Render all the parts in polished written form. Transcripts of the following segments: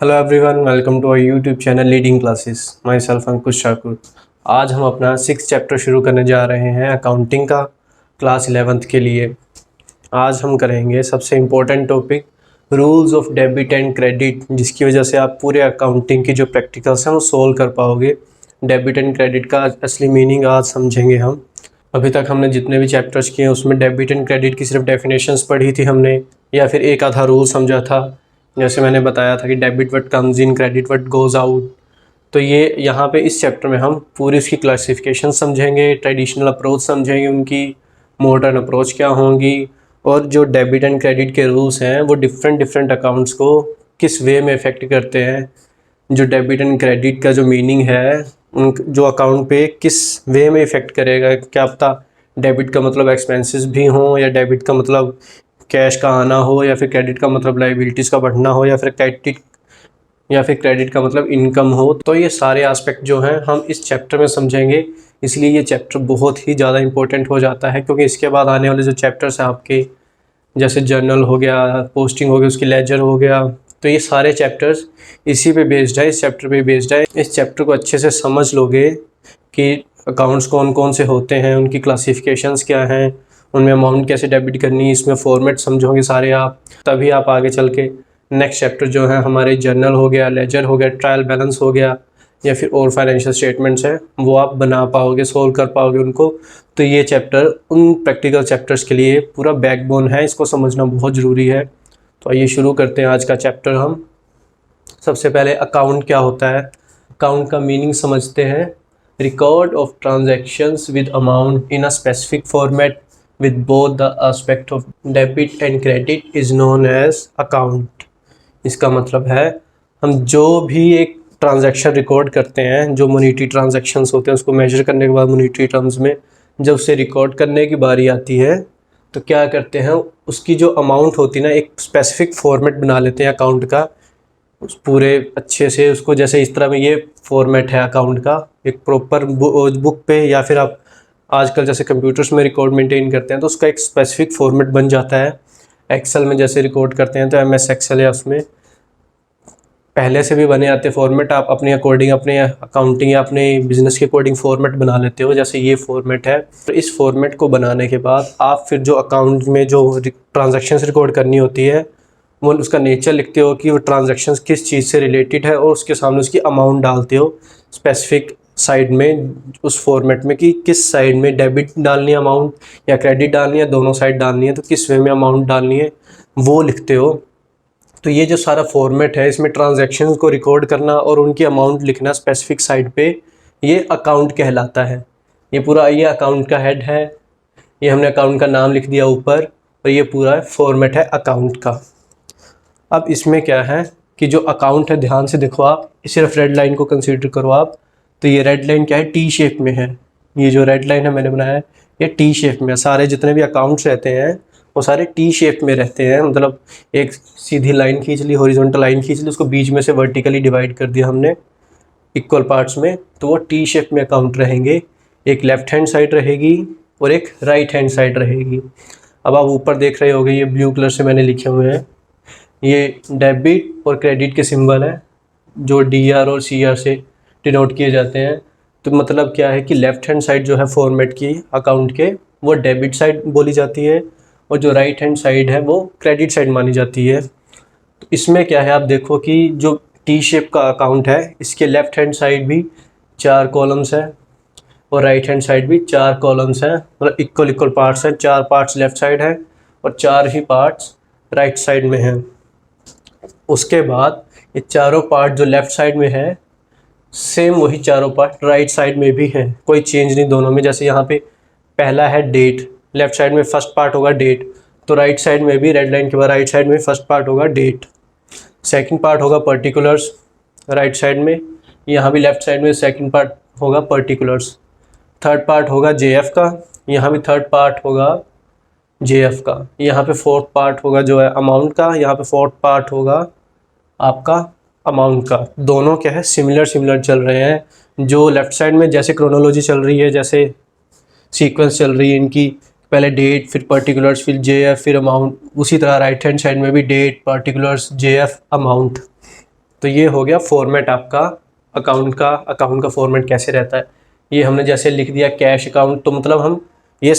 Hello everyone, welcome to our YouTube channel leading classes. Myself Ankush Thakur. आज हम अपना 6 chapter शुरू करने जा रहे हैं अकाउंटिंग का, क्लास 11th के लिए। आज हम करेंगे सबसे important topic rules of debit and credit, जिसकी वजह से आप पूरे अकाउंटिंग की जो प्रैक्टिकल्स हैं वो सोल्व कर पाओगे। डेबिट एंड क्रेडिट का असली मीनिंग आज समझेंगे हम। अभी तक हमने जितने भी चैप्टर्स किए हैं उसमें डेबिट एंड क्रेडिट की सिर्फ डेफिनेशंस पढ़ी थी हमने, या फिर एक आधा रूल समझा था। जैसे मैंने बताया था कि debit what comes in, credit what goes out. तो ये यहाँ पे इस चैप्टर में हम पूरी उसकी क्लासिफिकेशन समझेंगे, ट्रेडिशनल अप्रोच समझेंगे, उनकी मॉडर्न अप्रोच क्या होंगी, और जो डेबिट एंड क्रेडिट के रूल्स हैं वो डिफरेंट डिफरेंट अकाउंट्स को किस वे में इफ़ेक्ट करते हैं। जो डेबिट एंड क्रेडिट का जो मीनिंग है उन जो अकाउंट पे किस वे में इफ़ेक्ट करेगा। क्या पता डेबिट का मतलब एक्सपेंसेस भी हों, या डेबिट का मतलब कैश का आना हो, या फिर क्रेडिट का मतलब लाइबिलिटीज़ का बढ़ना हो, या फिर क्रेडिट का मतलब इनकम हो। तो ये सारे एस्पेक्ट जो हैं हम इस चैप्टर में समझेंगे। इसलिए ये चैप्टर बहुत ही ज़्यादा इंपॉर्टेंट हो जाता है, क्योंकि इसके बाद आने वाले जो चैप्टर्स हैं आपके, जैसे जर्नल हो गया, पोस्टिंग हो गया, उसकी लेजर हो गया, तो ये सारे चैप्टर्स इसी पे बेस्ड है, इस चैप्टर पे बेस्ड है। इस चैप्टर को अच्छे से समझ लोगे कि अकाउंट्स कौन कौन से होते हैं, उनकी क्लासिफिकेशंस क्या हैं, उनमें अमाउंट कैसे डेबिट करनी है, इसमें फॉर्मेट समझोगे सारे आप, तभी आप आगे चल के नेक्स्ट चैप्टर जो है हमारे जर्नल हो गया, लेजर हो गया, ट्रायल बैलेंस हो गया, या फिर और फाइनेंशियल स्टेटमेंट्स हैं, वो आप बना पाओगे, सोल्व कर पाओगे उनको। तो ये चैप्टर उन प्रैक्टिकल चैप्टर्स के लिए पूरा बैकबोन है, इसको समझना बहुत ज़रूरी है। तो आइए शुरू करते हैं आज का चैप्टर हम। सबसे पहले अकाउंट क्या होता है, अकाउंट का मीनिंग समझते हैं। Record of transactions with amount in a specific format with both the aspect of debit and credit is known as account। इसका मतलब है हम जो भी एक ट्रांजैक्शन रिकॉर्ड करते हैं, जो मॉनेटरी ट्रांजैक्शंस होते हैं, उसको मेजर करने के बाद मॉनेटरी टर्म्स में जब उसे रिकॉर्ड करने की बारी आती है तो क्या करते हैं, उसकी जो अमाउंट होती है ना, एक स्पेसिफिक फॉर्मेट बना लेते हैं अकाउंट का, उस पूरे अच्छे से उसको, जैसे इस तरह में ये फॉर्मेट है अकाउंट का, एक प्रॉपर बुक पे, या फिर आप आजकल जैसे कंप्यूटर्स में रिकॉर्ड मेंटेन करते हैं तो उसका एक स्पेसिफिक फॉर्मेट बन जाता है। एक्सेल में जैसे रिकॉर्ड करते हैं तो MS एक्सेल या उसमें पहले से भी बने आते फॉर्मेट, आप अपने अकॉर्डिंग, अपने अकाउंटिंग या अपने बिजनेस के अकॉर्डिंग फॉर्मेट बना लेते हो। जैसे ये फॉर्मेट है, तो इस फॉर्मेट को बनाने के बाद आप फिर जो अकाउंट में जो ट्रांजैक्शंस रिकॉर्ड करनी होती है वो उसका नेचर लिखते हो कि वो ट्रांजैक्शंस किस चीज़ से रिलेटेड है, और उसके सामने उसकी अमाउंट डालते हो स्पेसिफिक साइड में, उस फॉर्मेट में कि किस साइड में डेबिट डालनी है अमाउंट, या क्रेडिट डालनी है, दोनों साइड डालनी है, तो किस वे में अमाउंट डालनी है वो लिखते हो। तो ये जो सारा फॉर्मेट है, इसमें ट्रांजैक्शंस को रिकॉर्ड करना और उनकी अमाउंट लिखना स्पेसिफिक साइड पे, ये अकाउंट कहलाता है। ये पूरा ये अकाउंट का हेड है, ये हमने अकाउंट का नाम लिख दिया ऊपर, और ये पूरा फॉर्मेट है अकाउंट का। अब इसमें क्या है कि जो अकाउंट है, ध्यान से देखो आप, सिर्फ रेड लाइन को कंसीडर करो आप। तो ये रेड लाइन क्या है, टी शेप में है। ये जो रेड लाइन है मैंने बनाया है, ये टी शेप में है। सारे जितने भी अकाउंट्स रहते हैं वो सारे टी शेप में रहते हैं, मतलब एक सीधी लाइन खींच ली, हॉरिजॉन्टल लाइन खींच ली, उसको बीच में से वर्टिकली डिवाइड कर दिया हमने इक्वल पार्ट्स में, तो वो टी शेप में अकाउंट रहेंगे। एक लेफ्ट हैंड साइड रहेगी और एक राइट हैंड साइड रहेगी। अब आप ऊपर देख रहे होंगे, ये ब्लू कलर से मैंने लिखे हुए हैं, ये डेबिट और क्रेडिट के सिंबल है जो DR और CR से डिनोट किए जाते हैं। तो मतलब क्या है कि लेफ़्ट हैंड साइड जो है फॉर्मेट की अकाउंट के, वो डेबिट साइड बोली जाती है, और जो राइट हैंड साइड है वो क्रेडिट साइड मानी जाती है। तो इसमें क्या है, आप देखो कि जो टी शेप का अकाउंट है, इसके लेफ़्ट हैंड साइड भी 4 कॉलम्स हैं और राइट हैंड साइड भी 4 कॉलम्स हैं, मतलब इक्वल पार्ट्स हैं। 4 पार्ट्स लेफ़्ट साइड है और 4 ही पार्ट्स राइट साइड में हैं। उसके बाद ये चारों पार्ट जो लेफ़्ट साइड में है, सेम वही चारों पार्ट राइट साइड में भी हैं, कोई चेंज नहीं दोनों में। जैसे यहाँ पे पहला है डेट, लेफ़्ट साइड में फर्स्ट पार्ट होगा डेट, तो राइट साइड में भी रेड लाइन के बाद राइट साइड में फर्स्ट पार्ट होगा डेट। सेकंड पार्ट होगा पर्टिकुलर्स राइट साइड में, यहाँ भी लेफ़्ट साइड में सेकंड पार्ट होगा पर्टिकुलर्स। थर्ड पार्ट होगा JF का, यहाँ भी थर्ड पार्ट होगा JF का। यहाँ पे फोर्थ पार्ट होगा जो है अमाउंट का, यहाँ पे फोर्थ पार्ट होगा आपका अमाउंट का। दोनों क्या है, सिमिलर चल रहे हैं। जो लेफ़्ट साइड में जैसे क्रोनोलॉजी चल रही है, जैसे सीक्वेंस चल रही है इनकी, पहले डेट, फिर पर्टिकुलर्स, फिर JF, फिर अमाउंट, उसी तरह राइट हैंड साइड में भी डेट, पर्टिकुलर्स, JF, अमाउंट। तो ये हो गया फॉर्मेट आपका अकाउंट का फॉर्मेट कैसे रहता है। ये हमने जैसे लिख दिया कैश अकाउंट, तो मतलब हम ये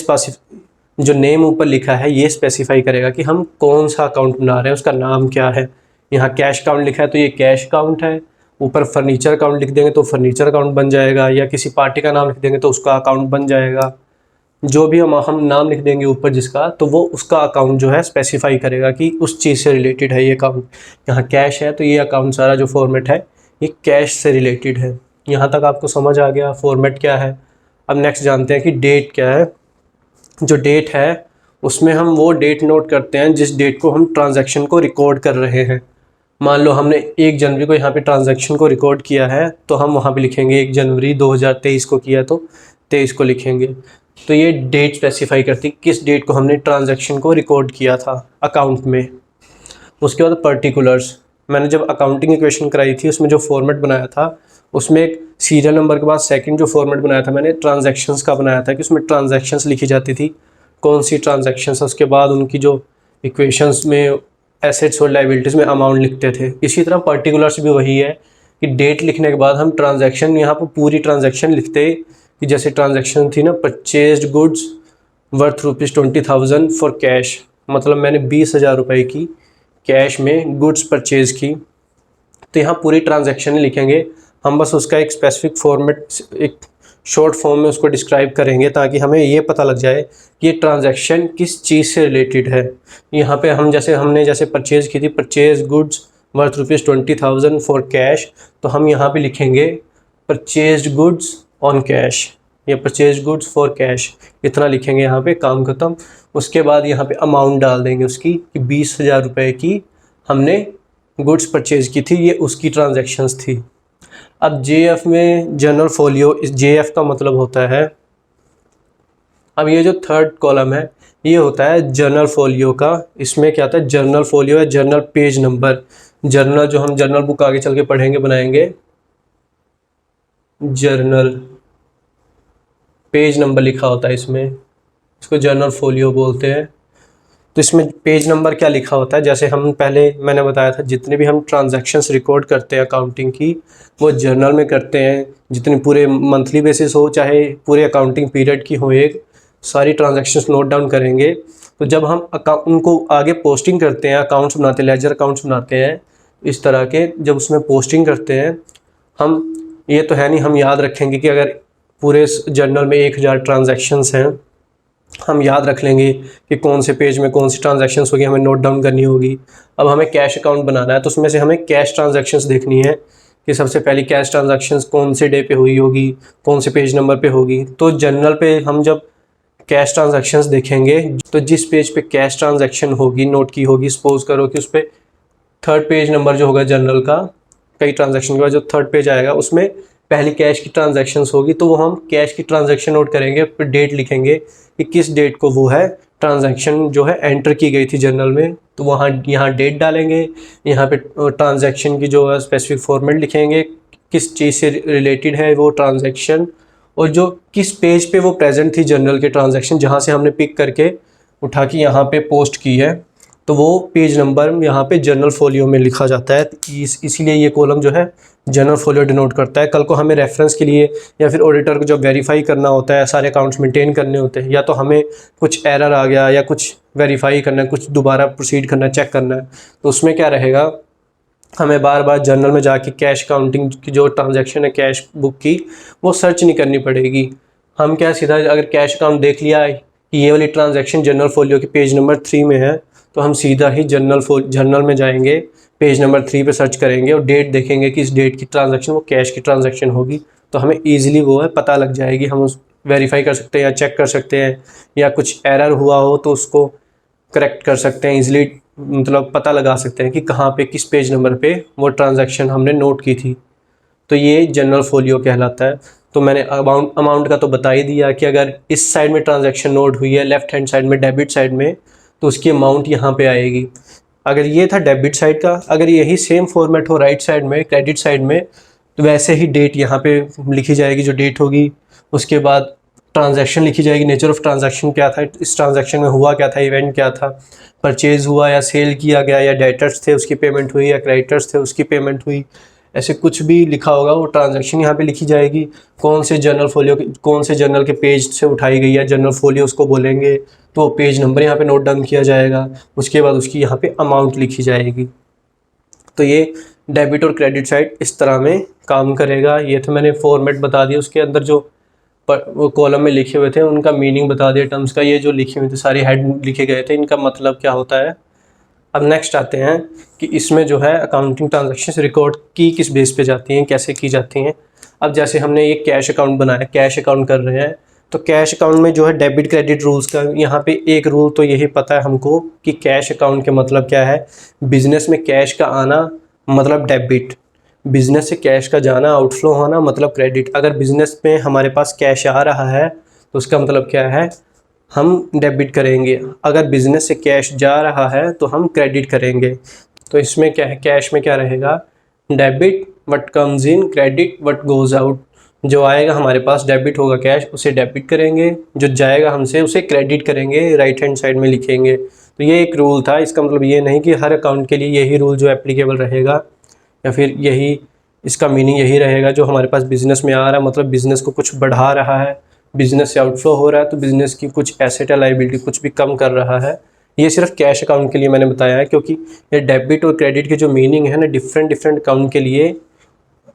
जो नेम ऊपर लिखा है ये स्पेसिफाई करेगा कि हम कौन सा अकाउंट बना रहे हैं, उसका नाम क्या है। यहाँ कैश अकाउंट लिखा है तो ये कैश अकाउंट है। ऊपर फर्नीचर अकाउंट लिख देंगे तो फर्नीचर अकाउंट बन जाएगा, या किसी पार्टी का नाम लिख देंगे तो उसका अकाउंट बन जाएगा। जो भी हम नाम लिख देंगे ऊपर जिसका, तो वो उसका अकाउंट जो है स्पेसिफाई करेगा कि उस चीज़ से रिलेटेड है ये अकाउंट। यहाँ कैश है तो ये अकाउंट सारा जो फॉर्मेट है ये कैश से रिलेटेड है। यहाँ तक आपको समझ आ गया फॉर्मेट क्या है। अब नेक्स्ट जानते हैं कि डेट क्या है। जो डेट है उसमें हम वो डेट नोट करते हैं जिस डेट को हम ट्रांजैक्शन को रिकॉर्ड कर रहे हैं। मान लो हमने 1 जनवरी को यहाँ पे ट्रांजैक्शन को रिकॉर्ड किया है, तो हम वहाँ पे लिखेंगे 1 जनवरी 2023 को किया तो 23 को लिखेंगे। तो ये डेट स्पेसिफाई करती किस डेट को हमने ट्रांजैक्शन को रिकॉर्ड किया था अकाउंट में। उसके बाद पर्टिकुलर्स, मैंने जब अकाउंटिंग इक्वेशन कराई थी उसमें जो फॉर्मेट बनाया था उसमें एक सीरियल नंबर के बाद सेकंड जो फॉर्मेट बनाया था मैंने ट्रांजैक्शंस का बनाया था कि उसमें ट्रांजैक्शंस लिखी जाती थी, कौन सी ट्रांजैक्शंस। उसके बाद उनकी जो इक्वेशंस में एसेट्स और लाइबिलिटीज़ में अमाउंट लिखते थे। इसी तरह पर्टिकुलर्स भी वही है कि डेट लिखने के बाद हम ट्रांजैक्शन यहाँ पर पूरी ट्रांजैक्शन लिखते कि जैसे ट्रांजैक्शन थी ना, purchased goods worth ₹20,000 for cash, मतलब मैंने 20,000 रुपये की कैश में गुड्स परचेज़ की। तो यहाँ पूरी ट्रांजैक्शन लिखेंगे हम, बस उसका एक स्पेसिफिक फॉर्मेट एक शॉर्ट फॉर्म में उसको डिस्क्राइब करेंगे ताकि हमें ये पता लग जाए कि ये ट्रांजैक्शन किस चीज़ से रिलेटेड है। यहाँ पे हमने जैसे परचेज़ की थी, purchase goods worth ₹20,000 for cash, तो हम यहाँ पे लिखेंगे परचेज्ड गुड्स ऑन कैश या परचेज गुड्स फॉर कैश, इतना लिखेंगे यहाँ पे, काम खत्म। उसके बाद यहाँ पे अमाउंट डाल देंगे उसकी कि 20,000 रुपये की हमने गुड्स परचेज की थी, ये उसकी ट्रांजैक्शंस थी। अब जेएफ में जनरल फोलियो, इस जेएफ का मतलब होता है, अब ये जो थर्ड कॉलम है ये होता है जर्नल फोलियो का। इसमें क्या होता है, जर्नल फोलियो है जर्नल पेज नंबर। जर्नल जो हम जर्नल बुक आगे चल के पढ़ेंगे बनाएंगे, जर्नल पेज नंबर लिखा होता है इसमें, इसको जर्नल फोलियो बोलते हैं। तो इसमें पेज नंबर क्या लिखा होता है, जैसे हम पहले मैंने बताया था जितने भी हम ट्रांजैक्शंस रिकॉर्ड करते हैं अकाउंटिंग की वो जर्नल में करते हैं। जितने पूरे मंथली बेसिस हो चाहे पूरे अकाउंटिंग पीरियड की हो, एक सारी ट्रांजैक्शंस नोट डाउन करेंगे। तो जब हम उनको आगे पोस्टिंग करते हैं, अकाउंट्स बनाते हैं, लेजर अकाउंट्स बनाते हैं इस तरह के, जब उसमें पोस्टिंग करते हैं हम, ये तो है नहीं हम याद रखेंगे कि अगर पूरे जर्नल में 1000 ट्रांजैक्शंस हैं, हम याद रख लेंगे कि कौन से पेज में कौन सी ट्रांजैक्शंस होगी, हमें नोट डाउन करनी होगी। अब हमें कैश अकाउंट बनाना है तो उसमें से हमें कैश ट्रांजैक्शंस देखनी है कि सबसे पहली कैश ट्रांजैक्शंस कौन से डे पे हुई होगी, कौन से पेज नंबर पे होगी। तो जर्नल पे हम जब कैश ट्रांजैक्शंस देखेंगे तो जिस पेज पे कैश ट्रांजैक्शन होगी नोट की होगी, सपोज करो कि उस पर थर्ड पेज नंबर जो होगा जर्नल का, कई ट्रांजैक्शन के बाद जो थर्ड पेज आएगा उसमें पहली कैश की ट्रांजैक्शंस होगी, तो वो हम कैश की ट्रांजैक्शन नोट करेंगे, फिर डेट लिखेंगे कि किस डेट को वो है ट्रांजैक्शन जो है एंटर की गई थी जर्नल में, तो वहाँ यहाँ डेट डालेंगे। यहाँ पे ट्रांजैक्शन की जो है स्पेसिफिक फॉर्मेट लिखेंगे, किस चीज़ से रिलेटेड है वो ट्रांजैक्शन, और जो किस पेज पे वो प्रेजेंट थी जर्नल के ट्रांजैक्शन जहाँ से हमने पिक करके उठा के यहाँ पे पोस्ट की है, तो वो पेज नंबर यहाँ पे जर्नल फोलियो में लिखा जाता है। इसीलिए ये कॉलम जो है जर्नल फोलियो डिनोट करता है। कल को हमें रेफरेंस के लिए या फिर ऑडिटर को जब वेरीफाई करना होता है, सारे अकाउंट्स मेंटेन करने होते हैं, या तो हमें कुछ एरर आ गया या कुछ वेरीफाई करना है, कुछ दोबारा प्रोसीड करना है, चेक करना है, तो उसमें क्या रहेगा, हमें बार बार जर्नल में जाके कैश काउंटिंग की जो ट्रांजैक्शन है कैश बुक की वो सर्च नहीं करनी पड़ेगी। हम क्या सीधा अगर कैश अकाउंट देख लिया है कि ये वाली ट्रांजैक्शन जर्नल फोलियो के पेज नंबर 3 में है, तो हम सीधा ही जर्नल में जाएंगे, पेज नंबर 3 पे सर्च करेंगे और डेट देखेंगे कि इस डेट की ट्रांजैक्शन वो कैश की ट्रांजैक्शन होगी, तो हमें ईजिली वो है पता लग जाएगी। हम उस वेरीफाई कर सकते हैं या चेक कर सकते हैं, या कुछ एरर हुआ हो तो उसको करेक्ट कर सकते हैं ईजिली, मतलब पता लगा सकते हैं कि कहाँ पे किस पेज नंबर पे वो ट्रांजैक्शन हमने नोट की थी। तो ये जनरल फोलियो कहलाता है। तो मैंने अमाउंट का तो बता ही दिया कि अगर इस साइड में ट्रांजैक्शन नोट हुई है लेफ्ट हैंड साइड में डेबिट साइड में, तो उसकी अमाउंट यहाँ पे आएगी। अगर ये था डेबिट साइड का, अगर यही सेम फॉर्मेट हो राइट साइड में क्रेडिट साइड में, तो वैसे ही डेट यहाँ पे लिखी जाएगी जो डेट होगी। उसके बाद ट्रांजैक्शन लिखी जाएगी, नेचर ऑफ ट्रांजैक्शन क्या था, इस ट्रांजैक्शन में हुआ क्या था, इवेंट क्या था, परचेज़ हुआ या सेल किया गया, या डेटर्स थे उसकी पेमेंट हुई, या क्रेडिटर्स थे उसकी पेमेंट हुई, ऐसे कुछ भी लिखा होगा वो ट्रांजैक्शन यहाँ पे लिखी जाएगी। कौन से जर्नल के पेज से उठाई गई है, जर्नल फोलियो उसको बोलेंगे, तो पेज नंबर यहाँ पे नोट डाउन किया जाएगा। उसके बाद उसकी यहाँ पे अमाउंट लिखी जाएगी। तो ये डेबिट और क्रेडिट साइड इस तरह में काम करेगा। ये तो मैंने फॉर्मेट बता दिया, उसके अंदर जो वो कॉलम में लिखे हुए थे उनका मीनिंग बता दिया टर्म्स का। ये जो लिखे हुए थे सारे हेड लिखे गए थे, इनका मतलब क्या होता है। अब नेक्स्ट आते हैं कि इसमें जो है अकाउंटिंग ट्रांजैक्शंस रिकॉर्ड की किस बेस पे जाती हैं, कैसे की जाती हैं। अब जैसे हमने ये कैश अकाउंट बनाया, कैश अकाउंट कर रहे हैं, तो कैश अकाउंट में जो है डेबिट क्रेडिट रूल्स का यहाँ पे एक रूल तो यही पता है हमको कि कैश अकाउंट के मतलब क्या है। बिजनेस में कैश का आना मतलब डेबिट, बिजनेस से कैश का जाना आउटफ्लो होना मतलब क्रेडिट। अगर बिजनेस में हमारे पास कैश आ रहा है तो उसका मतलब क्या है, हम डेबिट करेंगे। अगर बिजनेस से कैश जा रहा है तो हम क्रेडिट करेंगे। तो इसमें क्या है, कैश में क्या रहेगा, debit what comes in, credit what goes out. जो आएगा हमारे पास डेबिट होगा कैश, उसे डेबिट करेंगे, जो जाएगा हमसे उसे क्रेडिट करेंगे, राइट हैंड साइड में लिखेंगे। तो ये एक रूल था। इसका मतलब ये नहीं कि हर अकाउंट के लिए यही रूल जो एप्लीकेबल रहेगा, या फिर यही इसका मीनिंग यही रहेगा। जो हमारे पास बिज़नेस में आ रहा है मतलब बिज़नेस को कुछ बढ़ा रहा है, बिज़नेस से आउटफ्लो हो रहा है, तो बिज़नेस की कुछ एसेट या लायबिलिटी कुछ भी कम कर रहा है। ये सिर्फ कैश अकाउंट के लिए मैंने बताया है, क्योंकि ये डेबिट और क्रेडिट के जो मीनिंग है ना, डिफरेंट अकाउंट के लिए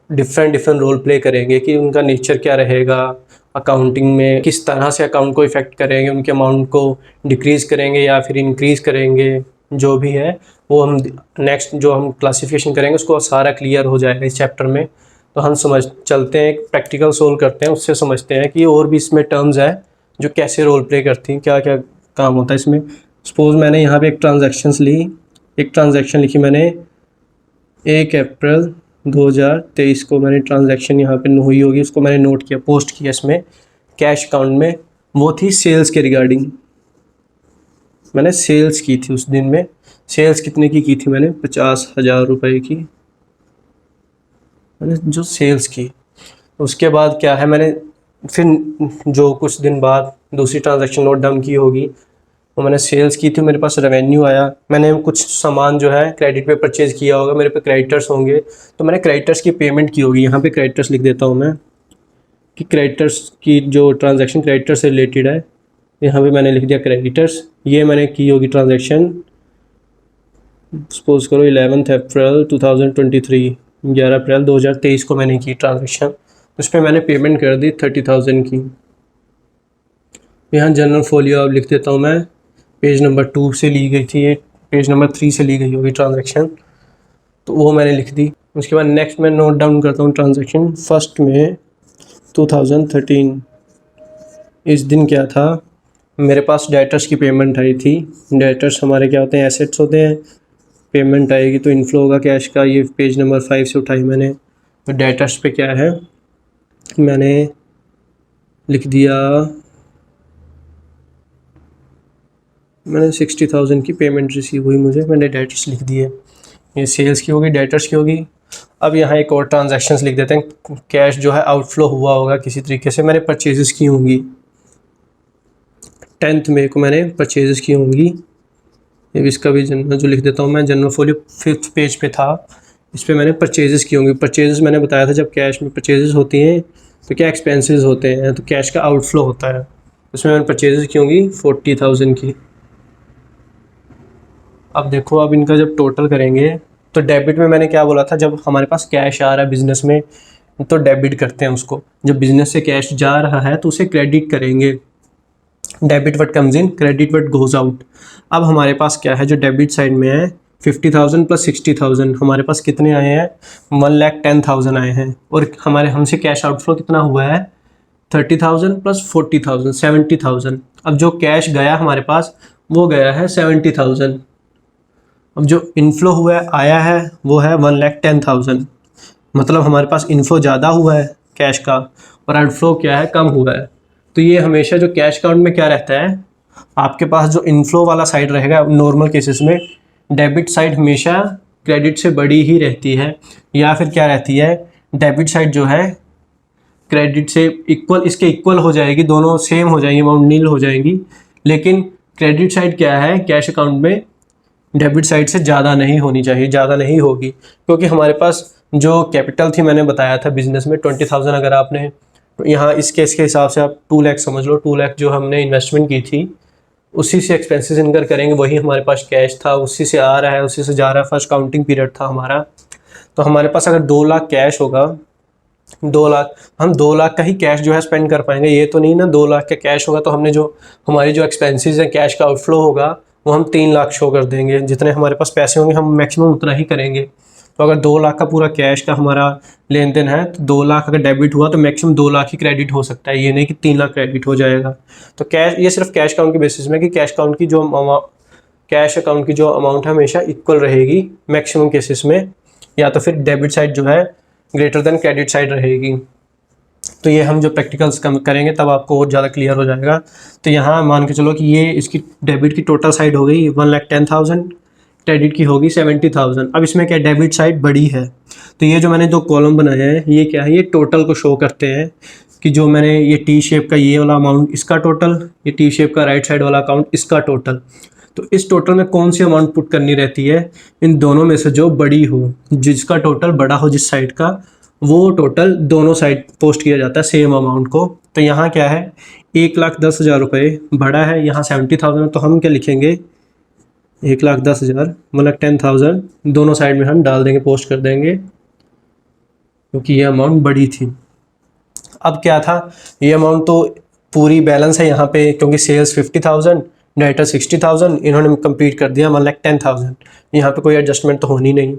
डिफरेंट रोल प्ले करेंगे कि उनका नेचर क्या रहेगा, अकाउंटिंग में किस तरह से अकाउंट को इफ़ेक्ट करेंगे, उनके अमाउंट को डिक्रीज़ करेंगे या फिर इंक्रीज़ करेंगे। जो भी है वो हम नेक्स्ट जो हम क्लासिफिकेशन करेंगे उसको सारा क्लियर हो जाएगा इस चैप्टर में। तो हम समझ चलते हैं, प्रैक्टिकल सोल्व करते हैं, उससे समझते हैं कि और भी इसमें टर्म्स है जो कैसे रोल प्ले करती हैं, क्या क्या काम होता है इसमें। सपोज़ मैंने यहाँ पे एक ट्रांजैक्शन लिखी मैंने 1 अप्रैल 2023 को मैंने ट्रांजैक्शन यहाँ पे हुई होगी, उसको मैंने नोट किया, पोस्ट किया इसमें कैश अकाउंट में। वो थी सेल्स के रिगार्डिंग, मैंने सेल्स की थी उस दिन में। सेल्स कितने की थी मैंने, 50,000 रुपये की मैंने जो सेल्स की। उसके बाद क्या है, मैंने फिर जो कुछ दिन बाद दूसरी ट्रांजैक्शन नोट डाउन की होगी, वो मैंने सेल्स की थी, मेरे पास रेवेन्यू आया। मैंने कुछ सामान जो है क्रेडिट पे परचेज़ किया होगा, मेरे पे क्रेडिटर्स होंगे, तो मैंने क्रेडिटर्स की पेमेंट की होगी। यहाँ पे क्रेडिटर्स लिख देता हूँ मैं कि क्रेडिटर्स की जो ट्रांजैक्शन क्रेडिटर से रिलेटेड है, यहाँ पे मैंने लिख दिया क्रेडिटर्स। ये मैंने की होगी ट्रांजैक्शन, सपोज करो 11 अप्रैल 2023, 11 अप्रैल 2023 को मैंने की ट्रांजैक्शन। उस पर मैंने पेमेंट कर दी 30,000 की। यहाँ जनरल फोलियो अब लिख देता हूँ मैं, पेज नंबर 2 से ली गई थी, ये पेज नंबर 3 से ली गई होगी ट्रांजैक्शन, तो वो मैंने लिख दी। उसके बाद नेक्स्ट मैं नोट डाउन करता हूँ ट्रांजैक्शन 1 मई 2013। इस दिन क्या था, मेरे पास डेटर्स की पेमेंट आई थी। डेटर्स हमारे क्या होते हैं, एसेट्स होते हैं। पेमेंट आएगी तो इनफ्लो होगा कैश का। ये पेज नंबर 5 से उठाई मैंने। तो डेटर्स पे क्या है, मैंने लिख दिया, मैंने 60,000 की पेमेंट रिसीव हुई मुझे, मैंने डेटर्स लिख दिए। ये सेल्स की होगी, डेटर्स की होगी। अब यहाँ एक और ट्रांजैक्शंस लिख देते हैं। कैश जो है आउटफ्लो हुआ होगा किसी तरीके से, मैंने परचेजेस की होंगी। 10 मई को मैंने परचेजेस की होंगी। इसका भी जनरल जो लिख देता हूँ मैं, जनरल फोलियो 5th पेज पे था, इस पर मैंने परचेजेस की होंगी। परचेजेस मैंने बताया था जब कैश में परचेजेस होती हैं तो क्या एक्सपेंसेस होते हैं, तो कैश का आउटफ्लो होता है। उसमें मैंने परचेजेस की होंगी 40,000 की। अब देखो, अब इनका जब टोटल करेंगे तो डेबिट में मैंने क्या बोला था, जब हमारे पास कैश आ रहा है बिजनेस में तो डेबिट करते हैं उसको। जब बिजनेस से कैश जा रहा है तो उसे क्रेडिट करेंगे। Debit what comes in, credit what goes out. अब हमारे पास क्या है, जो डेबिट साइड में है 50,000 प्लस 60,000, हमारे पास कितने आए हैं, 1,10,000 आए हैं। और हमारे हमसे कैश आउटफ्लो कितना हुआ है, 30,000 प्लस 40,000, 70,000। अब जो कैश गया हमारे पास वो गया है 70,000। अब जो इनफ्लो हुआ है, आया है, वो है 1,10,000। मतलब हमारे पास इनफ्लो ज़्यादा हुआ है कैश का और आउटफ्लो क्या है, कम हुआ है। तो ये हमेशा जो कैश अकाउंट में क्या रहता है, आपके पास जो इनफ्लो वाला साइड रहेगा नॉर्मल केसेस में, डेबिट साइड हमेशा क्रेडिट से बड़ी ही रहती है। या फिर क्या रहती है, डेबिट साइड जो है क्रेडिट से इक्वल, इसके इक्वल हो जाएगी, दोनों सेम हो जाएंगी, अमाउंट नील हो जाएंगी। लेकिन क्रेडिट साइड क्या है कैश अकाउंट में, डेबिट साइड से ज़्यादा नहीं होनी चाहिए, ज़्यादा नहीं होगी, क्योंकि हमारे पास जो कैपिटल थी मैंने बताया था बिजनेस में 20,000, अगर आपने यहाँ इस केस के हिसाब से आप 2 लाख समझ लो, 2 लाख जो हमने इन्वेस्टमेंट की थी उसी से एक्सपेंसेस इनकर करेंगे, वही हमारे पास कैश था, उसी से आ रहा है, उसी से जा रहा है, फर्स्ट काउंटिंग पीरियड था हमारा। तो हमारे पास अगर 2 लाख कैश होगा, 2 लाख, हम 2 लाख का ही कैश जो है स्पेंड कर पाएंगे, ये तो नहीं ना 2 लाख का कैश होगा तो हमने जो हमारी जो एक्सपेंसेस है कैश का आउटफ्लो होगा वो हम 3 लाख शो कर देंगे, जितने हमारे पास पैसे होंगे हम मैक्सिमम उतना ही करेंगे। तो अगर 2 लाख का पूरा कैश का हमारा लेन देन है तो 2 लाख अगर डेबिट हुआ तो मैक्सिमम 2 लाख ही क्रेडिट हो सकता है, ये नहीं कि 3 लाख क्रेडिट हो जाएगा। तो कैश, ये सिर्फ कैश काउंट के बेसिस में कि कैश काउंट की जो कैश अकाउंट की जो अमाउंट है हमेशा इक्वल रहेगी मैक्सिमम केसेस में, या तो फिर डेबिट साइड जो है ग्रेटर देन क्रेडिट साइड रहेगी। तो ये हम जो प्रैक्टिकल्स करेंगे तब आपको और ज़्यादा क्लियर हो जाएगा। तो यहाँ मान के चलो कि ये इसकी डेबिट की टोटल साइड हो गई 1,10,000, क्रेडिट की होगी 70,000। अब इसमें क्या डेबिट साइड बड़ी है, तो ये जो मैंने दो कॉलम बनाए हैं ये क्या है, ये टोटल को शो करते हैं कि जो मैंने ये टी शेप का ये वाला अमाउंट इसका टोटल, ये टी शेप का राइट साइड वाला अकाउंट इसका टोटल। तो इस टोटल में कौन सी अमाउंट पुट करनी रहती है, इन दोनों में से जो बड़ी हो, जिसका टोटल बड़ा हो जिस साइड का, वो टोटल दोनों साइड पोस्ट किया जाता है सेम अमाउंट को। तो यहाँ क्या है 1,10,000 रुपये बड़ा है, यहाँ 70,000, तो हम क्या लिखेंगे 1,10,000 मतलब 10,000 दोनों साइड में हम डाल देंगे, पोस्ट कर देंगे, क्योंकि ये अमाउंट बड़ी थी। अब क्या था, ये अमाउंट तो पूरी बैलेंस है यहाँ पे, क्योंकि सेल्स 50,000, डेटर 60,000, इन्होंने कंप्लीट कर दिया 1,10,000, यहाँ पे कोई एडजस्टमेंट तो होनी नहीं।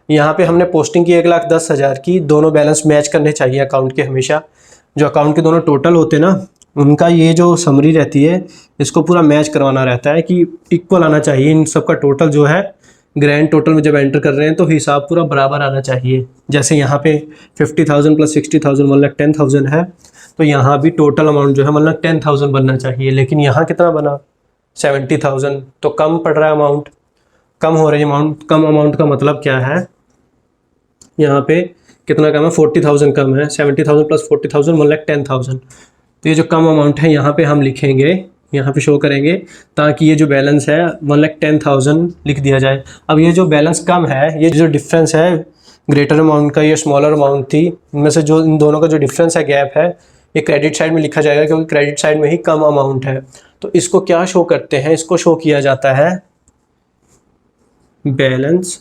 यहाँ पे हमने पोस्टिंग की 1,10,000 की, दोनों बैलेंस मैच करने चाहिए अकाउंट के हमेशा, जो अकाउंट के दोनों टोटल होते हैं ना उनका ये जो समरी रहती है इसको पूरा मैच करवाना रहता है कि इक्वल आना चाहिए, इन सबका टोटल जो है ग्रैंड टोटल में जब एंटर कर रहे हैं तो हिसाब पूरा बराबर आना चाहिए। जैसे यहाँ पे 50,000 प्लस 60,000 1,10,000 है, तो यहाँ भी टोटल अमाउंट जो है 1,10,000 बनना चाहिए, लेकिन यहाँ कितना बना 70,000, तो कम पड़ रहा है अमाउंट, कम हो रही है अमाउंट। कम अमाउंट का मतलब क्या है, यहाँ पे कितना कम है 40,000 कम है, 70,000 प्लस 40,000 1,10,000। तो ये जो कम अमाउंट है यहाँ पे हम लिखेंगे, यहाँ पे शो करेंगे, ताकि ये जो बैलेंस है 1,10,000 लिख दिया जाए। अब ये जो बैलेंस कम है, ये जो डिफरेंस है ग्रेटर अमाउंट का, ये स्मॉलर अमाउंट थी, इनमें से जो इन दोनों का जो डिफरेंस है गैप है, ये क्रेडिट साइड में लिखा जाएगा, क्योंकि क्रेडिट साइड में ही कम अमाउंट है। तो इसको क्या शो करते हैं, इसको शो किया जाता है बैलेंस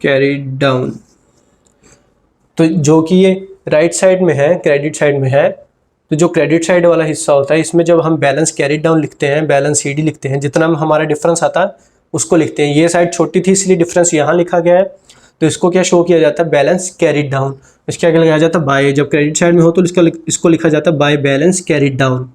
कैरीड डाउन। तो जो कि ये राइट साइड में है, क्रेडिट साइड में है, तो जो क्रेडिट साइड वाला हिस्सा होता है इसमें जब हम बैलेंस कैरीड डाउन लिखते हैं, बैलेंस सीडी लिखते हैं, जितना हमारा डिफरेंस आता है उसको लिखते हैं। ये साइड छोटी थी इसलिए डिफरेंस यहाँ लिखा गया है, तो इसको क्या शो किया जाता है बैलेंस कैरीड डाउन। इसका क्या लिखा जाता है बाय, जब क्रेडिट साइड में हो तो इसको लिखा जाता है बाय बैलेंस कैरीड डाउन,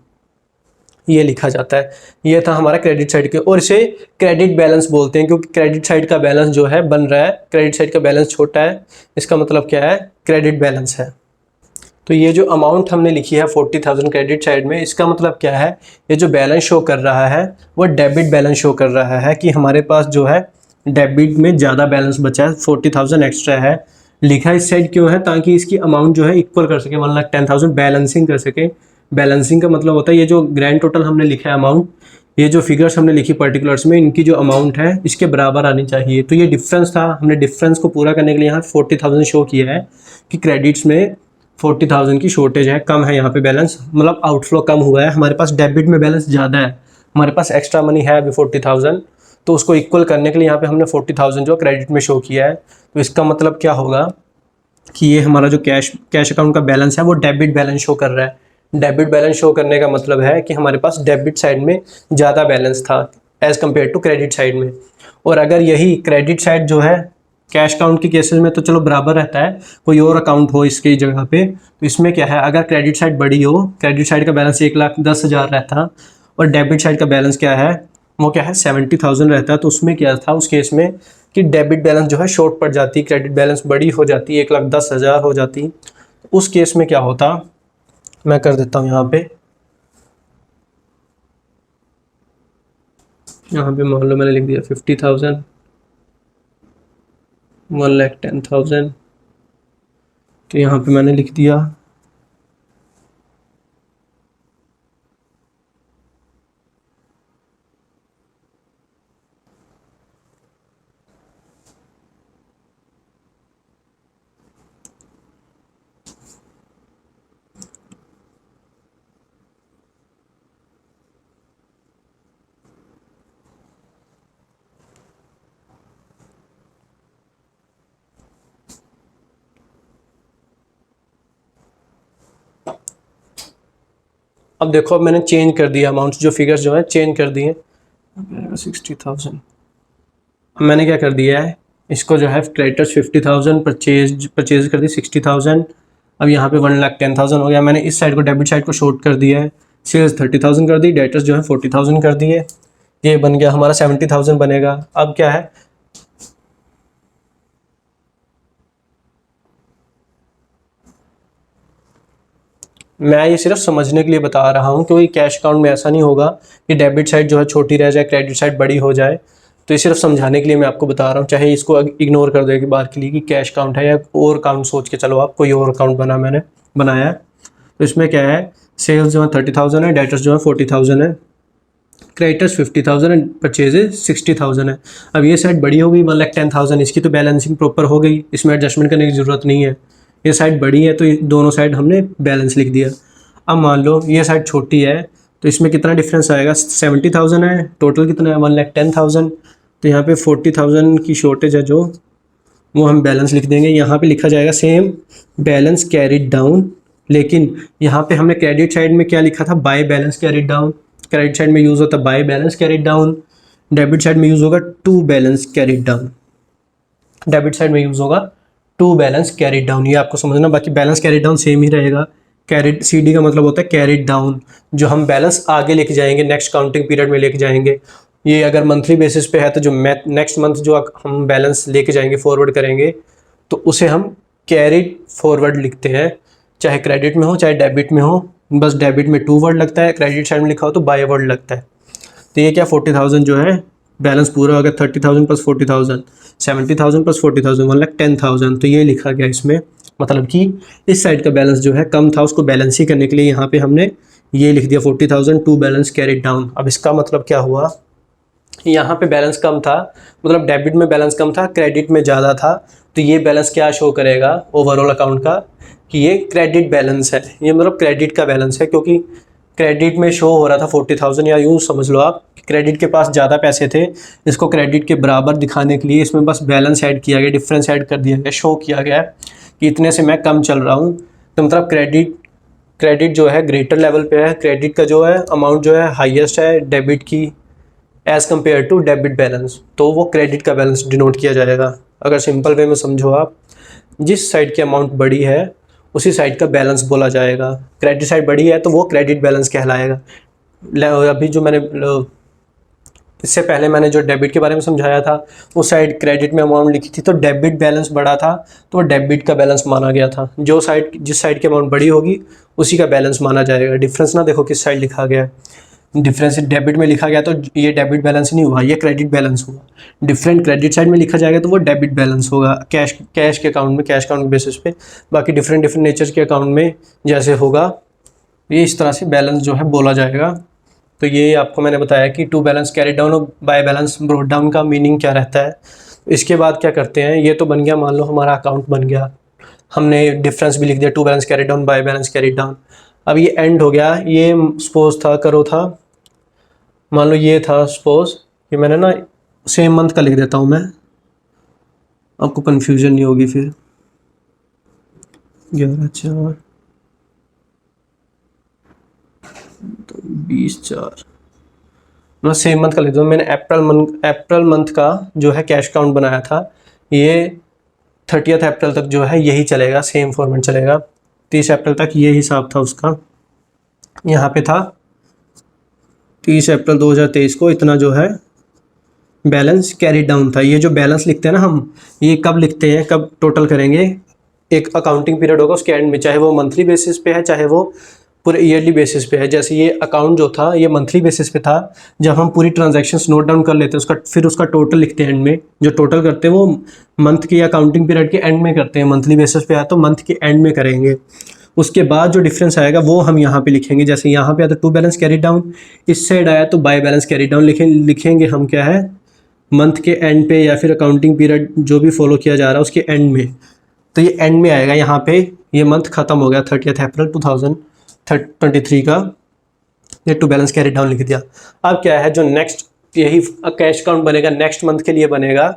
ये लिखा जाता है। ये था हमारा क्रेडिट साइड के, और इसे क्रेडिट बैलेंस बोलते हैं, क्योंकि क्रेडिट साइड का बैलेंस जो है बन रहा है, क्रेडिट साइड का बैलेंस छोटा है, इसका मतलब क्या है क्रेडिट बैलेंस है। तो ये जो अमाउंट हमने लिखी है 40,000 क्रेडिट साइड में, इसका मतलब क्या है, ये जो बैलेंस शो कर रहा है वो डेबिट बैलेंस शो कर रहा है, कि हमारे पास जो है डेबिट में ज़्यादा बैलेंस बचा है, 40,000 एक्स्ट्रा है। लिखा इस साइड क्यों है, ताकि इसकी अमाउंट जो है इक्वल कर सके, 1,10,000 बैलेंसिंग कर सके। बैलेंसिंग का मतलब होता है ये जो ग्रैंड टोटल हमने लिखा है अमाउंट, ये जो फिगर्स हमने लिखी पर्टिकुलर्स में, इनकी जो अमाउंट है इसके बराबर आनी चाहिए। तो ये डिफरेंस था, हमने डिफरेंस को पूरा करने के लिए यहाँ 40,000 शो किया है कि क्रेडिट्स में 40,000 की शॉर्टेज है, कम है यहाँ पे बैलेंस, मतलब आउटफ्लो कम हुआ है, हमारे पास डेबिट में बैलेंस ज़्यादा है, हमारे पास एक्स्ट्रा मनी है अभी 40,000, तो उसको इक्वल करने के लिए यहाँ पे हमने 40,000 जो क्रेडिट में शो किया है। तो इसका मतलब क्या होगा कि ये हमारा जो कैश अकाउंट का बैलेंस है वो डेबिट बैलेंस शो कर रहा है। डेबिट बैलेंस शो करने का मतलब है कि हमारे पास डेबिट साइड में ज़्यादा बैलेंस था as compare to credit side में। और अगर यही क्रेडिट साइड जो है कैश अकाउंट के केसेस में तो चलो बराबर रहता है, कोई और अकाउंट हो इसकी जगह पे, तो इसमें क्या है अगर क्रेडिट साइड बड़ी हो, क्रेडिट साइड का बैलेंस 1,10,000 रहता और डेबिट साइड का बैलेंस क्या है वो क्या है 70,000 रहता है, तो उसमें क्या था उस केस में कि डेबिट बैलेंस जो है शॉर्ट पड़ जाती, क्रेडिट बैलेंस बड़ी हो जाती, 1,10,000 हो जाती। उस केस में क्या होता, मैं कर देता हूँ यहाँ पे मान लो मैंने लिख दिया 50,000 1,10,000, तो यहाँ पे मैंने लिख दिया अब देखो, अब मैंने चेंज कर दिया अमाउंट, जो फिगर्स जो है चेंज कर दिए। 60,000 मैंने क्या कर दिया है, इसको जो है क्रेडिटर्स 50,000, परचेज कर दी 60,000। अब यहाँ पे 1,10,000 हो गया। मैंने इस साइड को, डेबिट साइड को शॉर्ट कर दिया है, सेल्स 30,000 कर दी, डेटर्स जो है 40,000 कर दिए। ये बन गया हमारा 70,000 बनेगा। अब क्या है, मैं ये सिर्फ समझने के लिए बता रहा हूँ, क्योंकि कैश अकाउंट में ऐसा नहीं होगा कि डेबिट साइड जो है छोटी रह जाए, क्रेडिट साइड बड़ी हो जाए। तो ये सिर्फ समझाने के लिए मैं आपको बता रहा हूँ। चाहे इसको इग्नोर कर दो एक बार के लिए कि कैश अकाउंट है, या और अकाउंट सोच के चलो आप, कोई और अकाउंट मैंने बनाया है। तो इसमें क्या है, सेल्स जो है 30,000 है, डेटर्स जो है 40,000 है, क्रेडिटर्स 50,000 एंड परचेजेज 60,000 है। अब ये साइड बड़ी हो गई 1,10,000, इसकी तो बैलेंसिंग प्रॉपर हो गई, इसमें एडजस्टमेंट करने की ज़रूरत नहीं है। ये साइड बड़ी है तो ये दोनों साइड हमने बैलेंस लिख दिया। अब मान लो ये साइड छोटी है, तो इसमें कितना डिफरेंस आएगा, 70,000 है, टोटल कितना है 1,10,000। तो यहाँ पे 40,000 की शॉर्टेज है जो, वो हम बैलेंस लिख देंगे। यहाँ पे लिखा जाएगा सेम बैलेंस कैरिड डाउन, लेकिन यहाँ पे हमने क्रेडिट साइड में क्या लिखा था, by balance carried down. Credit side में यूज़ होता है by balance carried down, debit side में यूज़ होगा to balance carried down. Debit side में यूज़ होगा टू बैलेंस कैरिड डाउन, ये आपको समझना। बाकी बैलेंस कैरिड डाउन सेम ही रहेगा। कैरिड CD का मतलब होता है कैरिड डाउन, जो हम बैलेंस आगे लेके जाएंगे, नेक्स्ट काउंटिंग पीरियड में लेके जाएंगे। ये अगर मंथली बेसिस पे है तो जो नेक्स्ट मंथ जो हम बैलेंस लेके जाएंगे, फॉरवर्ड करेंगे, तो उसे हम कैरिड फॉरवर्ड लिखते हैं, चाहे क्रेडिट में हो चाहे डेबिट में हो। बस डेबिट में 2 वर्ड लगता है, क्रेडिट साइड में लिखा हो तो बाय वर्ड लगता है। तो ये क्या 40,000 जो है बैलेंस पूरा हो गया, 30,000 प्लस 40,000, 70,000 प्लस 40,000, 1,10,000। तो ये लिखा गया इसमें, मतलब कि इस साइड का बैलेंस जो है कम था, उसको बैलेंस ही करने के लिए यहाँ पे हमने ये लिख दिया 40,000 टू बैलेंस कैरिड डाउन। अब इसका मतलब क्या हुआ, यहाँ पे बैलेंस कम था, मतलब डेबिट में बैलेंस कम था, क्रेडिट में ज़्यादा था। तो ये बैलेंस क्या शो करेगा ओवरऑल अकाउंट का, कि ये क्रेडिट बैलेंस है, ये मतलब क्रेडिट का बैलेंस है, क्योंकि क्रेडिट में शो हो रहा था 40,000, या यूँ समझ लो आप क्रेडिट के पास ज़्यादा पैसे थे, इसको क्रेडिट के बराबर दिखाने के लिए इसमें बस बैलेंस ऐड किया गया, डिफरेंस ऐड कर दिया गया, शो किया गया कि इतने से मैं कम चल रहा हूँ। तो मतलब क्रेडिट जो है ग्रेटर लेवल पे है, क्रेडिट का जो है अमाउंट जो है हाईएस्ट है डेबिट की as compare to debit balance, तो वो क्रेडिट का बैलेंस डिनोट किया जाएगा। अगर सिंपल वे में समझो आप, जिस साइड की अमाउंट बड़ी है उसी साइड का बैलेंस बोला जाएगा। क्रेडिट साइड बड़ी है तो वो क्रेडिट बैलेंस कहलाएगा। अभी जो मैंने इससे पहले मैंने जो डेबिट के बारे में समझाया था, उस साइड क्रेडिट में अमाउंट लिखी थी तो डेबिट बैलेंस बड़ा था, तो वो डेबिट का बैलेंस माना गया था। जिस साइड की अमाउंट बड़ी होगी उसी का बैलेंस माना जाएगा। डिफरेंस ना देखो किस साइड लिखा गया है, डिफरेंस डेबिट में लिखा गया तो ये डेबिट बैलेंस नहीं हुआ, ये क्रेडिट बैलेंस हुआ। डिफरेंट क्रेडिट साइड में लिखा जाएगा तो वो डेबिट बैलेंस होगा कैश के अकाउंट में, कैश अकाउंट के बेसिस पे। बाकी डिफरेंट नेचर के अकाउंट में जैसे होगा, ये इस तरह से बैलेंस जो है बोला जाएगा। तो ये आपको मैंने बताया कि टू बैलेंस कैरी डाउन और बाय बैलेंस ब्रॉट डाउन का मीनिंग क्या रहता है। इसके बाद क्या करते हैं, ये तो बन गया, मान लो हमारा अकाउंट बन गया, हमने डिफरेंस भी लिख दिया, to balance carry down by balance carry down. अब ये एंड हो गया, ये सपोज था, करो था, मान लो ये था सपोज, कि मैंने ना सेम मंथ का लिख देता हूँ मैं, आपको कन्फ्यूजन नहीं होगी फिर। 11/4 तो 20/4 मैं सेम मंथ का लिख दूँ। मैंने अप्रैल मंथ का जो है कैश अकाउंट बनाया था, ये 30 अप्रैल तक जो है यही चलेगा, सेम फॉर्मेट चलेगा। 30 अप्रैल तक ये हिसाब था उसका। यहाँ पे था 30 अप्रैल 2023 को इतना जो है बैलेंस कैरी डाउन था। ये जो बैलेंस लिखते हैं ना हम, ये कब लिखते हैं, कब टोटल करेंगे, एक अकाउंटिंग पीरियड होगा उसके एंड में, चाहे वो मंथली बेसिस पे है चाहे वो पूरे ईयरली बेसिस पे है। जैसे ये अकाउंट जो था ये मंथली बेसिस पे था, जब हम पूरी ट्रांजैक्शंस नोट डाउन कर लेते हैं फिर उसका टोटल लिखते हैं एंड में। जो टोटल करते हैं वो मंथ के अकाउंटिंग पीरियड के एंड में करते हैं, मंथली बेसिस पे है तो मंथ के एंड में करेंगे। उसके बाद जो डिफरेंस आएगा वो हम यहाँ पे लिखेंगे। जैसे यहाँ पे आया तो टू बैलेंस कैरी डाउन, इस साइड आया तो बाय बैलेंस कैरी डाउन लिखेंगे हम, क्या है, मंथ के एंड पे या फिर अकाउंटिंग पीरियड जो भी फॉलो किया जा रहा है उसके एंड में। तो ये एंड में आएगा, यहाँ पे ये मंथ खत्म हो गया 30 अप्रैल 2023 का, ये टू बैलेंस कैरी डाउन लिख दिया। अब क्या है, जो नेक्स्ट यही कैश अकाउंट बनेगा नेक्स्ट मंथ के लिए बनेगा,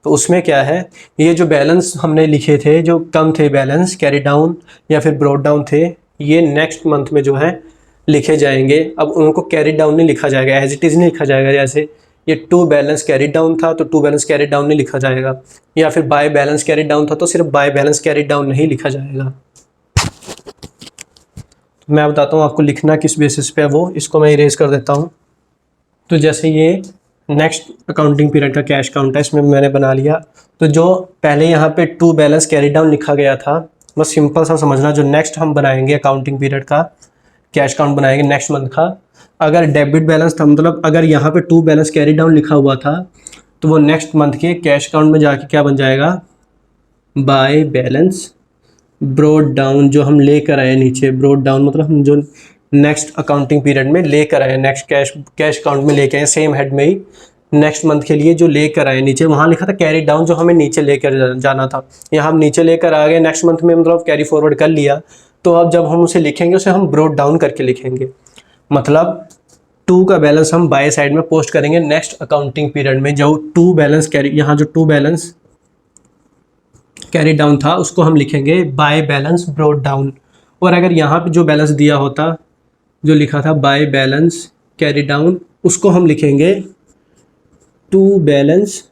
तो उसमें क्या है, ये जो बैलेंस हमने लिखे थे जो कम थे बैलेंस कैरी डाउन या फिर ब्रॉट डाउन थे, ये नेक्स्ट मंथ में जो है लिखे जाएंगे। अब उनको कैरी डाउन नहीं लिखा जाएगा, एज इट इज़ नहीं लिखा जाएगा। जैसे ये टू बैलेंस कैरी डाउन था तो टू बैलेंस कैरी डाउन नहीं लिखा जाएगा, या फिर बाय बैलेंस कैरी डाउन था तो सिर्फ बाय बैलेंस कैरी डाउन नहीं लिखा जाएगा। तो मैं बताता हूँ आपको लिखना किस बेसिस पे है वो, इसको मैं इरेज कर देता हूँ। तो जैसे ये नेक्स्ट अकाउंटिंग पीरियड का कैश काउंट है, इसमें मैंने बना लिया। तो जो पहले यहाँ पे टू बैलेंस कैरी डाउन लिखा गया था, बस सिंपल सा समझना, जो नेक्स्ट हम बनाएंगे अकाउंटिंग पीरियड का कैश काउंट बनाएंगे नेक्स्ट मंथ का, अगर डेबिट बैलेंस था, मतलब अगर यहाँ पे टू बैलेंस कैरी डाउन लिखा हुआ था तो वो नेक्स्ट मंथ के कैश काउंट में जाके क्या बन जाएगा, बाय बैलेंस ब्रोड डाउन। जो हम लेकर आए नीचे, ब्रोड डाउन मतलब हम जो नेक्स्ट अकाउंटिंग पीरियड में लेकर आए, नेक्स्ट कैश अकाउंट में लेके आए, सेम हेड में ही नेक्स्ट मंथ के लिए जो लेकर आए, नीचे वहाँ लिखा था कैरी डाउन, जो हमें नीचे लेकर जाना था, यहाँ हम नीचे लेकर आ गए नेक्स्ट मंथ में, मतलब कैरी फॉरवर्ड कर लिया। तो अब जब हम उसे लिखेंगे उसे हम ब्रोड डाउन करके लिखेंगे, मतलब टू का बैलेंस हम बाय साइड में पोस्ट करेंगे नेक्स्ट अकाउंटिंग पीरियड में। जो टू बैलेंस कैरी, यहाँ जो टू बैलेंस कैरी डाउन था उसको हम लिखेंगे बाय बैलेंस ब्रोड डाउन। और अगर यहाँ पे जो बैलेंस दिया होता, जो लिखा था बाय बैलेंस कैरी डाउन, उसको हम लिखेंगे टू बैलेंस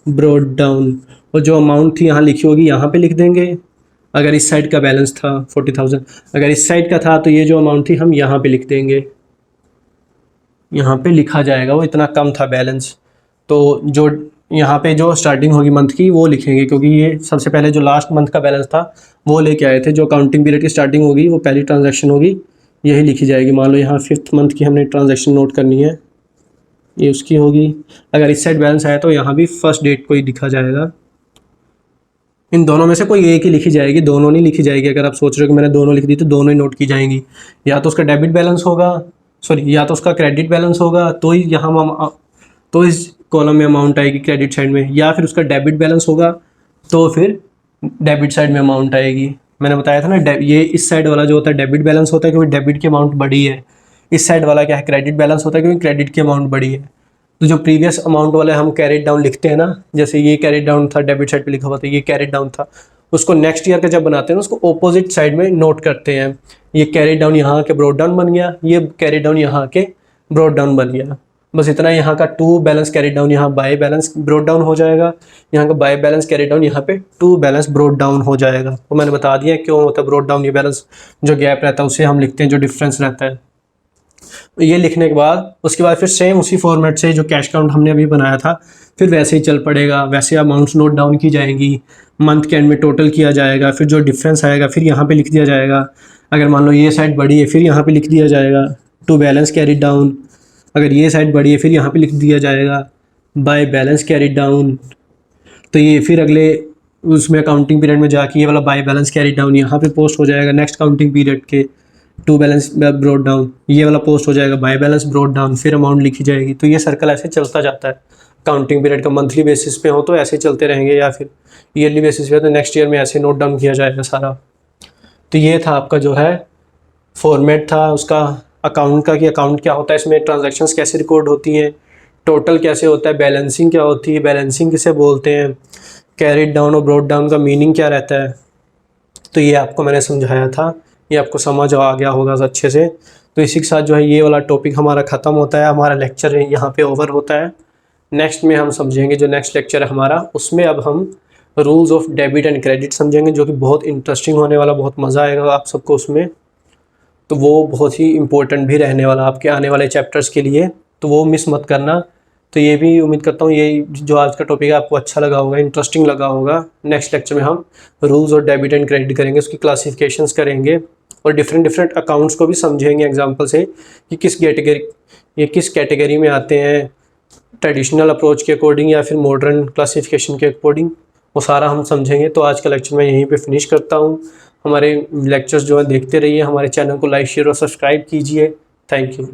ब्रोड डाउन। और जो अमाउंट थी यहाँ लिखी होगी यहाँ पे लिख देंगे। अगर इस साइड का बैलेंस था 40,000, अगर इस साइड का था तो ये जो अमाउंट थी हम यहाँ पे लिख देंगे, यहाँ पे लिखा जाएगा वो इतना कम था बैलेंस। तो जो यहाँ पे जो स्टार्टिंग होगी मंथ की वो लिखेंगे, क्योंकि ये सबसे पहले जो लास्ट मंथ का बैलेंस था वो लेके आए थे। जो अकाउंटिंग पीरियड की स्टार्टिंग होगी वो पहली ट्रांजैक्शन होगी, यही लिखी जाएगी। मान लो यहाँ 5th मंथ की हमने ट्रांजैक्शन नोट करनी है, ये उसकी होगी। अगर इस साइड बैलेंस आया तो यहाँ भी फर्स्ट डेट को ही लिखा जाएगा। इन दोनों में से कोई एक ही लिखी जाएगी, दोनों नहीं लिखी जाएगी। अगर आप सोच रहे हो कि मैंने दोनों लिख दी तो दोनों ही नोट की जाएंगी। या तो उसका डेबिट बैलेंस होगा, सॉरी, या तो उसका क्रेडिट बैलेंस होगा तो ही यहाँ तो इस कॉलम में अमाउंट आएगी क्रेडिट साइड में, या फिर उसका डेबिट बैलेंस होगा तो फिर डेबिट साइड में अमाउंट आएगी। मैंने बताया था ना, ये इस साइड वाला जो होता है डेबिट बैलेंस होता है क्योंकि डेबिट की अमाउंट बड़ी है। इस साइड वाला क्या है, क्रेडिट बैलेंस होता है क्योंकि क्रेडिट की अमाउंट बड़ी है। तो जो प्रीवियस अमाउंट वाले हम कैरेट डाउन लिखते हैं ना, जैसे ये कैरेट डाउन था, डेबिट साइड पे लिखा हुआ था, ये कैरेट डाउन था, उसको नेक्स्ट ईयर का जब बनाते हैं ना उसको ऑपोजिट साइड में नोट करते हैं। ये कैरेट डाउन यहाँ के ब्रोड डाउन बन गया, ये कैरेट डाउन यहाँ के ब्रोड डाउन बन गया। बस इतना, यहाँ का टू बैलेंस कैरेट डाउन यहाँ बाय बैलेंस ब्रोड डाउन हो जाएगा, यहाँ का बाय बैलेंस कैरेट डाउन यहाँ पे टू बैलेंस ब्रोड डाउन हो जाएगा। तो मैंने बता दिया क्यों होता है ब्रोड डाउन। ये बैलेंस जो गैप रहता है उसे हम लिखते हैं, जो डिफरेंस रहता है। ये लिखने के बाद उसके बाद फिर सेम उसी फॉर्मेट से जो कैश काउंट हमने अभी बनाया था फिर वैसे ही चल पड़ेगा। वैसे अमाउंट्स नोट डाउन की जाएंगी, मंथ के एंड में टोटल किया जाएगा, फिर जो डिफरेंस आएगा फिर यहाँ पे लिख दिया जाएगा। अगर मान लो ये साइड बड़ी है फिर यहाँ पे लिख दिया जाएगा टू बैलेंस कैरी डाउन। अगर ये साइड बड़ी है फिर यहाँ पे लिख दिया जाएगा बाय बैलेंस कैरी डाउन। तो ये फिर अगले उसमें अकाउंटिंग पीरियड में जाके ये वाला बाय बैलेंस कैरी डाउन यहाँ पे पोस्ट हो जाएगा नेक्स्ट काउंटिंग पीरियड के। टू बैलेंस ब्रोड डाउन ये वाला पोस्ट हो जाएगा बाय बैलेंस ब्रोड डाउन, फिर अमाउंट लिखी जाएगी। तो ये सर्कल ऐसे चलता जाता है। काउंटिंग पीरियड का मंथली बेसिस पे हो तो ऐसे चलते रहेंगे, या फिर ईयरली बेसिस पे तो नेक्स्ट ईयर में ऐसे नोट डाउन किया जाएगा सारा। तो ये था आपका जो है फॉर्मेट था उसका अकाउंट का, कि अकाउंट क्या होता है, इसमें ट्रांजैक्शंस कैसे रिकॉर्ड होती हैं, टोटल कैसे होता है, बैलेंसिंग क्या होती है, बैलेंसिंग किसे बोलते हैं, कैरिड डाउन और ब्रोड डाउन का मीनिंग क्या रहता है। तो ये आपको मैंने समझाया था, ये आपको समझ आ गया होगा अच्छे से। तो इसी के साथ जो है ये वाला टॉपिक हमारा ख़त्म होता है, हमारा लेक्चर यहाँ पे ओवर होता है। नेक्स्ट में हम समझेंगे, जो नेक्स्ट लेक्चर है हमारा उसमें अब हम rules of debit and credit समझेंगे, जो कि बहुत इंटरेस्टिंग होने वाला, बहुत मज़ा आएगा आप सबको उसमें। तो वो बहुत ही इम्पोर्टेंट भी रहने वाला आपके आने वाले चैप्टर्स के लिए, तो वो मिस मत करना। तो ये भी उम्मीद करता हूँ ये जो आज का टॉपिक है आपको अच्छा लगा होगा, इंटरेस्टिंग लगा होगा। नेक्स्ट लेक्चर में हम रूल्स और डेबिट एंड क्रेडिट करेंगे, उसकी क्लासिफिकेशंस करेंगे और डिफरेंट अकाउंट्स को भी समझेंगे एग्जांपल से, कि किस कैटेगरी में आते हैं, ट्रेडिशनल अप्रोच के अकॉर्डिंग या फिर मॉडर्न क्लासिफिकेशन के अकॉर्डिंग, वो सारा हम समझेंगे। तो आज का लेक्चर मैं यहीं पे फिनिश करता हूँ। हमारे लेक्चर्स जो है देखते रहिए, हमारे चैनल को लाइक शेयर और सब्सक्राइब कीजिए। Thank you.